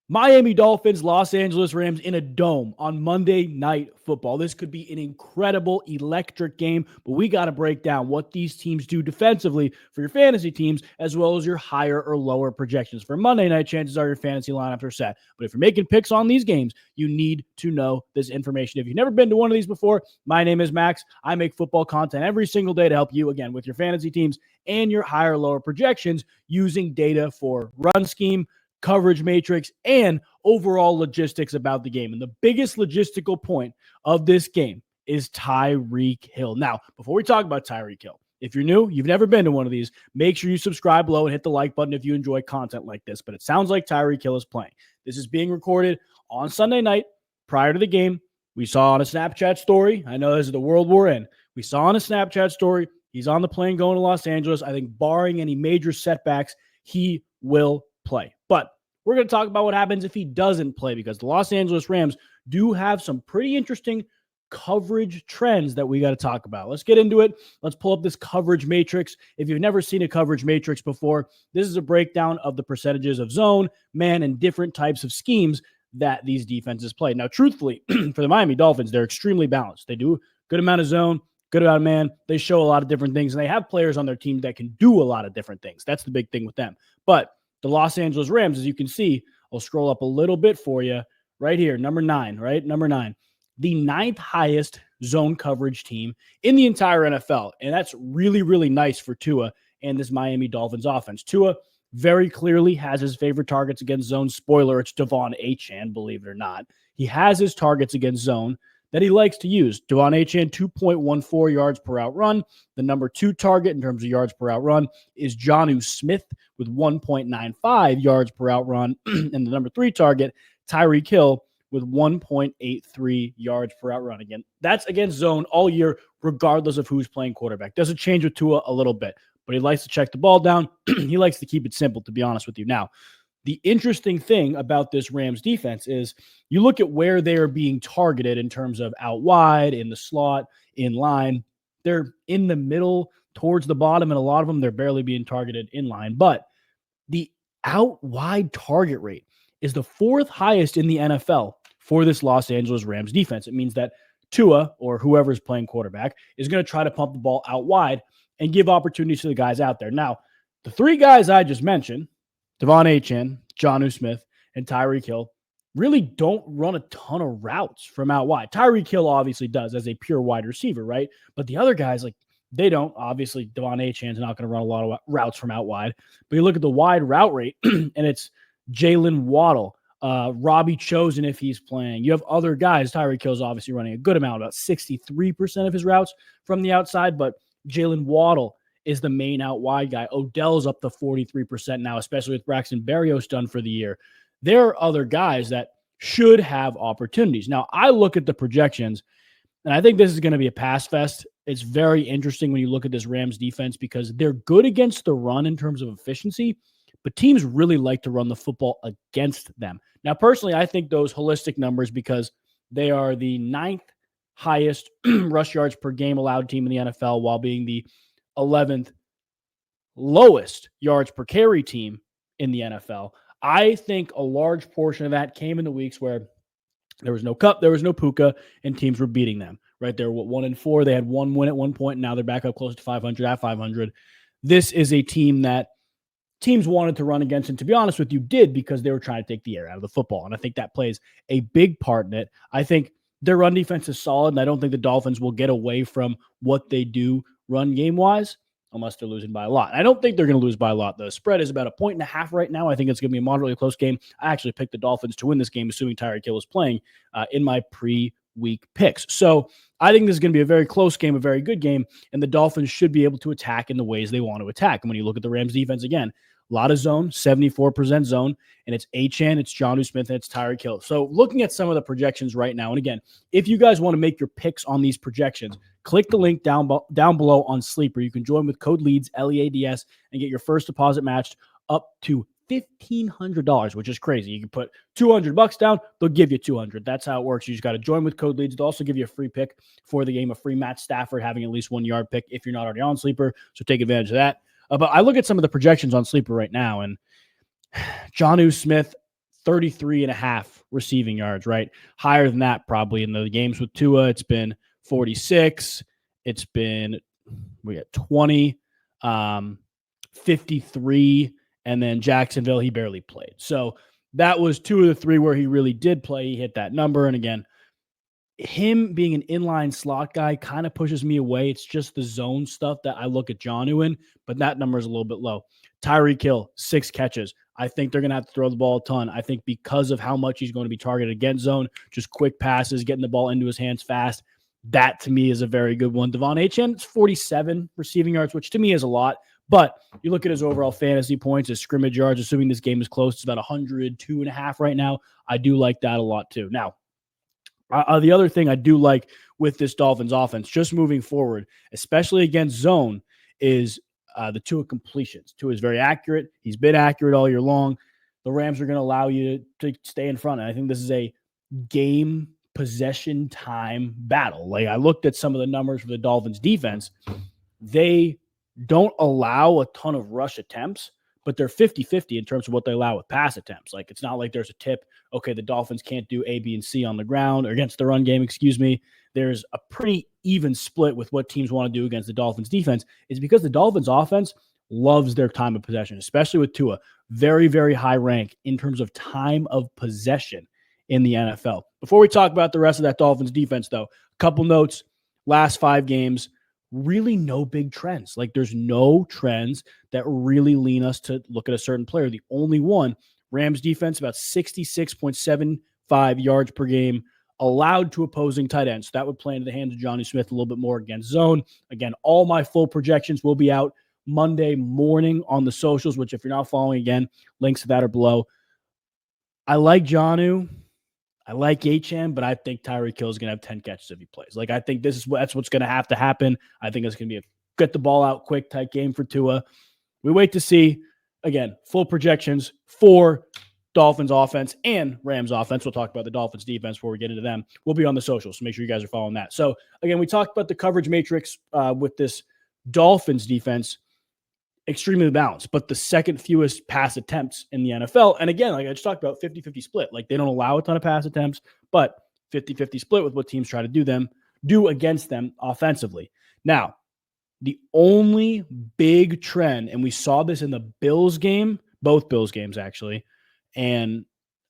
Miami Dolphins, Los Angeles Rams in a dome on Monday Night Football. This could be an incredible, electric game, but we got to break down what these teams do defensively for your fantasy teams, as well as your higher or lower projections. For Monday night, chances are your fantasy lineups are set. But if you're making picks on these games, you need to know this information. If you've never been to one of these before, my name is Max. I make football content every single day to help you, again, with your fantasy teams and your higher or lower projections using data for run scheme, coverage matrix, and overall logistics about the game. And the biggest logistical point of this game is Tyreek Hill. Now, before we talk about Tyreek Hill, if you're new, you've never been to one of these, make sure you subscribe below and hit the like button if you enjoy content like this. But it sounds like Tyreek Hill is playing. This is being recorded on Sunday night prior to the game. We saw on a Snapchat story, I know this is the world we're in, we saw on a Snapchat story, he's on the plane going to Los Angeles. I think barring any major setbacks, he will play. But we're going to talk about what happens if he doesn't play, because the Los Angeles Rams do have some pretty interesting coverage trends that we got to talk about. Let's get into it. Let's pull up this coverage matrix. If you've never seen a coverage matrix before, this is a breakdown of the percentages of zone, man, and different types of schemes that these defenses play. Now, truthfully, for the Miami Dolphins, they're extremely balanced. They do a good amount of zone, good amount of man. They show a lot of different things, and they have players on their team that can do a lot of different things. That's the big thing with them. But the Los Angeles Rams, as you can see, I'll scroll up a little bit for you right here. Number 9, right? Number 9, the 9th highest zone coverage team in the entire NFL. And that's really, really nice for Tua and this Miami Dolphins offense. Tua very clearly has his favorite targets against zone. Spoiler, it's Devon Achane, believe it or not. He has his targets against zone that he likes to use. Devon Achane, 2.14 yards per out run. The number 2 target in terms of yards per out run is Jonnu Smith with 1.95 yards per out run. And the number 3 target, Tyreek Hill, with 1.83 yards per out run. Again, that's against zone all year, regardless of who's playing quarterback. Doesn't change with Tua a little bit, but he likes to check the ball down. He likes to keep it simple, to be honest with you. Now, the interesting thing about this Rams defense is you look at where they are being targeted in terms of out wide, in the slot, in line. They're in the middle, towards the bottom, and a lot of them, they're barely being targeted in line. But the out wide target rate is the 4th highest in the NFL for this Los Angeles Rams defense. It means that Tua, or whoever is playing quarterback, is going to try to pump the ball out wide and give opportunities to the guys out there. Now, the 3 guys I just mentioned, Devon Achane, Jonnu Smith, and Tyreek Hill, really don't run a ton of routes from out wide. Tyreek Hill obviously does as a pure wide receiver, right? But the other guys, like, they don't. Obviously, Devon Achane's not going to run a lot of routes from out wide. But you look at the wide route rate, and it's Jalen Waddle, Robbie Chosen if he's playing. You have other guys. Tyreek Hill's obviously running a good amount, about 63% of his routes from the outside, but Jalen Waddle is the main out wide guy. Odell's up to 43% now, especially with Braxton Berrios done for the year. There are other guys that should have opportunities. Now, I look at the projections, and I think this is going to be a pass fest. It's very interesting when you look at this Rams defense because they're good against the run in terms of efficiency, but teams really like to run the football against them. Now, personally, I think those holistic numbers, because they are the 9th highest rush yards per game allowed team in the NFL while being the 11th lowest yards per carry team in the NFL. I think a large portion of that came in the weeks where there was no Cup, there was no Puka, and teams were beating them. Right there, 1-4. They had 1 win at one point, and now they're back up close to 500 at 500. This is a team that teams wanted to run against, and to be honest with you, did, because they were trying to take the air out of the football. And I think that plays a big part in it. I think their run defense is solid, and I don't think the Dolphins will get away from what they do run game-wise, unless they're losing by a lot. I don't think they're going to lose by a lot. The spread is about 1.5 right now. I think it's going to be a moderately close game. I actually picked the Dolphins to win this game, assuming Tyreek Hill is playing in my pre-week picks. So I think this is going to be a very close game, a very good game, and the Dolphins should be able to attack in the ways they want to attack. And when you look at the Rams defense again, a lot of zone, 74% zone, and it's Achane, it's Jonnu Smith, and it's Tyreek Hill. So looking at some of the projections right now, and again, if you guys want to make your picks on these projections, click the link down below on Sleeper. You can join with code LEADS, LEADS, and get your first deposit matched up to $1,500, which is crazy. You can put $200 down, they'll give you $200. That's how it works. You just got to join with code LEADS. They'll also give you a free pick for the game, a free Matt Stafford having at least 1 yard pick if you're not already on Sleeper. So take advantage of that. But I look at some of the projections on Sleeper right now, and Jonnu Smith, 33 and a half receiving yards, right? Higher than that probably in the games with Tua. It's been 46. It's been, we got 20, 53, and then Jacksonville, he barely played. So that was 2 of the 3 where he really did play. He hit that number. And again, him being an inline slot guy kind of pushes me away. It's just the zone stuff that I look at Jonnu in, but that number is a little bit low. Tyreek Hill, 6 catches. I think they're going to have to throw the ball a ton. I think because of how much he's going to be targeted against zone, just quick passes, getting the ball into his hands fast. That to me is a very good one. Devon Achane, it's 47 receiving yards, which to me is a lot. But you look at his overall fantasy points, his scrimmage yards, assuming this game is close, it's about 102.5 right now. I do like that a lot too. Now, the other thing I do like with this Dolphins offense, just moving forward, especially against zone, is the Tua completions. Tua is very accurate. He's been accurate all year long. The Rams are going to allow you to stay in front. And I think this is a game possession time battle. Like, I looked at some of the numbers for the Dolphins defense. They don't allow a ton of rush attempts, but they're 50-50 in terms of what they allow with pass attempts. Like, it's not like there's a tip, okay, the Dolphins can't do A, B, and C on the ground or against the run game, excuse me. There's a pretty even split with what teams want to do against the Dolphins defense. Is because the Dolphins offense loves their time of possession, especially with Tua. Very, very high rank in terms of time of possession in the NFL. Before we talk about the rest of that Dolphins defense, though, a couple notes. Last 5 games, really no big trends. Like, there's no trends that really lean us to look at a certain player. The only one, Rams defense, about 66.75 yards per game allowed to opposing tight ends. So that would play into the hands of Jonnu Smith a little bit more against zone. Again, all my full projections will be out Monday morning on the socials, which if you're not following, again, links to that are below. I like Jonnu. I like Achane, but I think Tyreek Hill is going to have 10 catches if he plays. Like, I think that's what's going to have to happen. I think it's going to be a get the ball out quick type game for Tua. We wait to see. Again, full projections for Dolphins offense and Rams offense. We'll talk about the Dolphins defense before we get into them. We'll be on the socials, so make sure you guys are following that. So, again, we talked about the coverage matrix with this Dolphins defense. Extremely balanced, but the second fewest pass attempts in the NFL. And again, like I just talked about, 50-50 split. Like, they don't allow a ton of pass attempts, but 50-50 split with what teams try to do against them offensively. Now, the only big trend, and we saw this in the Bills game, both Bills games actually, and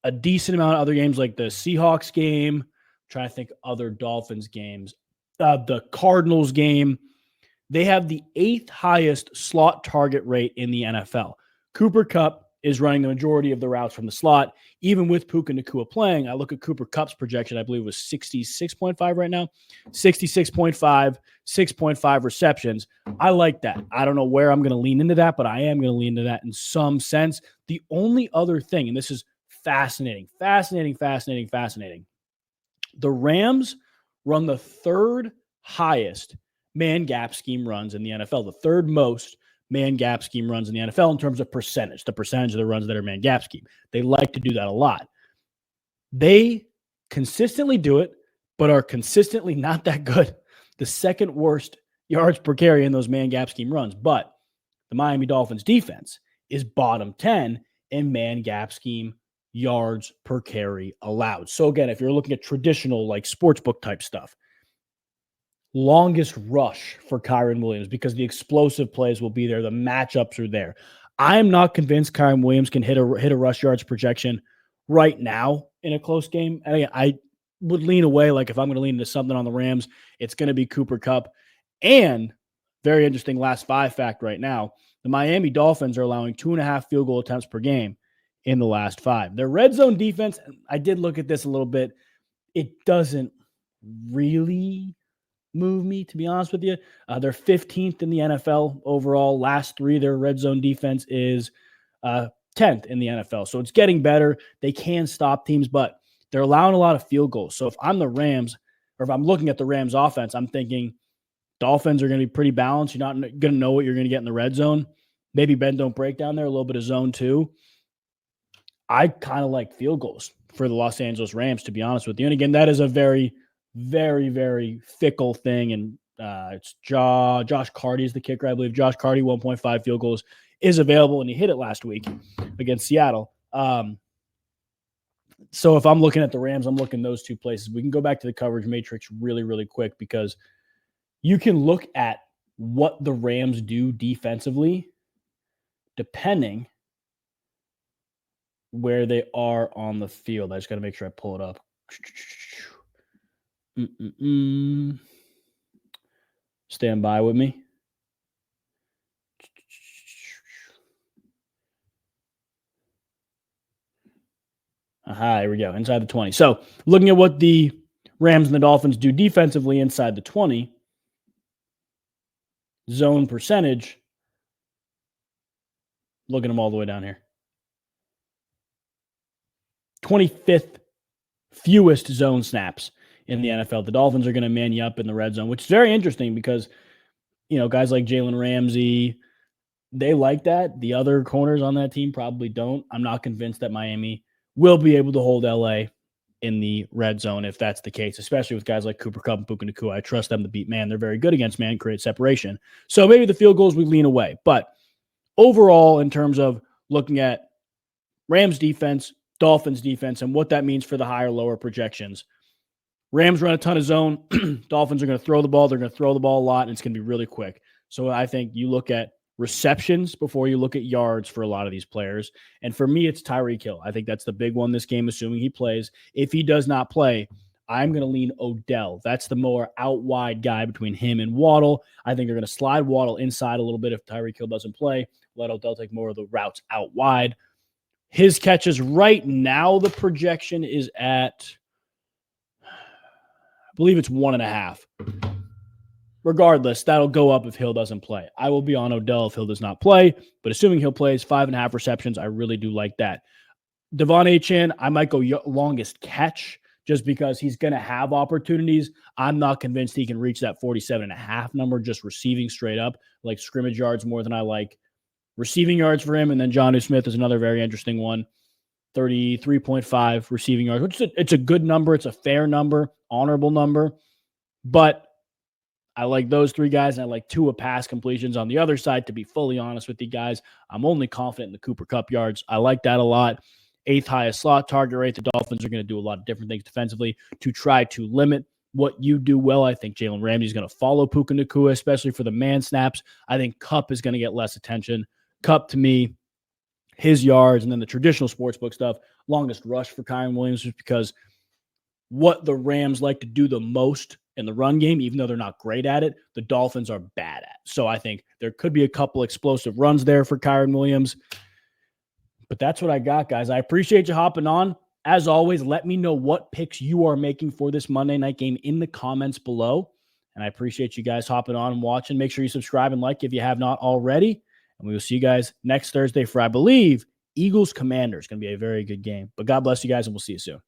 a decent amount of other games like the Seahawks game, I'm trying to think other Dolphins games, the Cardinals game. They have the 8th highest slot target rate in the NFL. Cooper Kupp is running the majority of the routes from the slot. Even with Puka Nacua playing, I look at Cooper Kupp's projection, I believe was 66.5 right now. 66.5, 6.5 receptions. I like that. I don't know where I'm going to lean into that, but I am going to lean into that in some sense. The only other thing, and this is fascinating. The Rams run the 3rd highest man gap scheme runs in the NFL, the 3rd most man gap scheme runs in the NFL in terms of percentage, the percentage of the runs that are man gap scheme. They like to do that a lot. They consistently do it, but are consistently not that good. The 2nd worst yards per carry in those man gap scheme runs. But the Miami Dolphins defense is bottom 10 in man gap scheme yards per carry allowed. So again, if you're looking at traditional like sportsbook type stuff, longest rush for Kyren Williams because the explosive plays will be there. The matchups are there. I am not convinced Kyren Williams can hit a rush yards projection right now in a close game. I would lean away. Like, if I'm going to lean into something on the Rams, it's going to be Cooper Kupp. And very interesting last 5 fact right now, the Miami Dolphins are allowing 2.5 field goal attempts per game in the last 5. Their red zone defense, I did look at this a little bit. It doesn't really move me, to be honest with you. They're 15th in the NFL overall. Last 3, their red zone defense is 10th in the NFL. So it's getting better. They can stop teams, but they're allowing a lot of field goals. So if I'm the Rams, or if I'm looking at the Rams offense, I'm thinking Dolphins are going to be pretty balanced. You're not going to know what you're going to get in the red zone. Maybe bend don't break down there, a little bit of zone 2. I kind of like field goals for the Los Angeles Rams, to be honest with you. And again, that is a very, very fickle thing. And it's Josh Carty is the kicker, I believe. Josh Carty, 1.5 field goals is available, and he hit it last week against Seattle. So if I'm looking at the Rams, I'm looking those two places. We can go back to the coverage matrix really, really quick because you can look at what the Rams do defensively depending where they are on the field. I just got to make sure I pull it up. Stand by with me. Aha, here we go. Inside the 20. So looking at what the Rams and the Dolphins do defensively inside the 20, zone percentage, look at them all the way down here. 25th fewest zone snaps in the NFL. The Dolphins are going to man you up in the red zone, which is very interesting because, guys like Jalen Ramsey, they like that. The other corners on that team probably don't. I'm not convinced that Miami will be able to hold LA in the red zone if that's the case, especially with guys like Cooper Kupp and Puka Nacua. I trust them to beat man. They're very good against man, create separation. So maybe the field goals we lean away. But overall, in terms of looking at Rams defense, Dolphins defense, and what that means for the higher, lower projections, Rams run a ton of zone. Dolphins are going to throw the ball. They're going to throw the ball a lot, and it's going to be really quick. So I think you look at receptions before you look at yards for a lot of these players. And for me, it's Tyreek Hill. I think that's the big one this game, assuming he plays. If he does not play, I'm going to lean Odell. That's the more out wide guy between him and Waddle. I think they're going to slide Waddle inside a little bit if Tyreek Hill doesn't play. Let Odell take more of the routes out wide. His catches right now, the projection is at, I believe it's 1.5. Regardless, that'll go up if Hill doesn't play. I will be on Odell if Hill does not play, but assuming Hill plays, 5.5 receptions, I really do like that. Devon Achane, I might go longest catch just because he's going to have opportunities. I'm not convinced he can reach that 47.5 number just receiving straight up, like scrimmage yards more than I like receiving yards for him. And then Jonnu Smith is another very interesting one, 33.5 receiving yards, which it's a good number. It's a fair number, honorable number, but I like those three guys, and I like Tua pass completions on the other side. To be fully honest with you guys, I'm only confident in the Cooper Kupp yards. I like that a lot. 8th highest slot target rate. The Dolphins are going to do a lot of different things defensively to try to limit what you do well. I think Jalen Ramsey is going to follow Puka Nacua, especially for the man snaps. I think Kupp is going to get less attention. Kupp, to me, his yards, and then the traditional sportsbook stuff, longest rush for Kyren Williams, just because what the Rams like to do the most in the run game, even though they're not great at it, the Dolphins are bad at. So I think there could be a couple explosive runs there for Kyren Williams. But that's what I got, guys. I appreciate you hopping on. As always, let me know what picks you are making for this Monday night game in the comments below. And I appreciate you guys hopping on and watching. Make sure you subscribe and like if you have not already. And we will see you guys next Thursday for, I believe, Eagles-Commanders. Going to be a very good game. But God bless you guys, and we'll see you soon.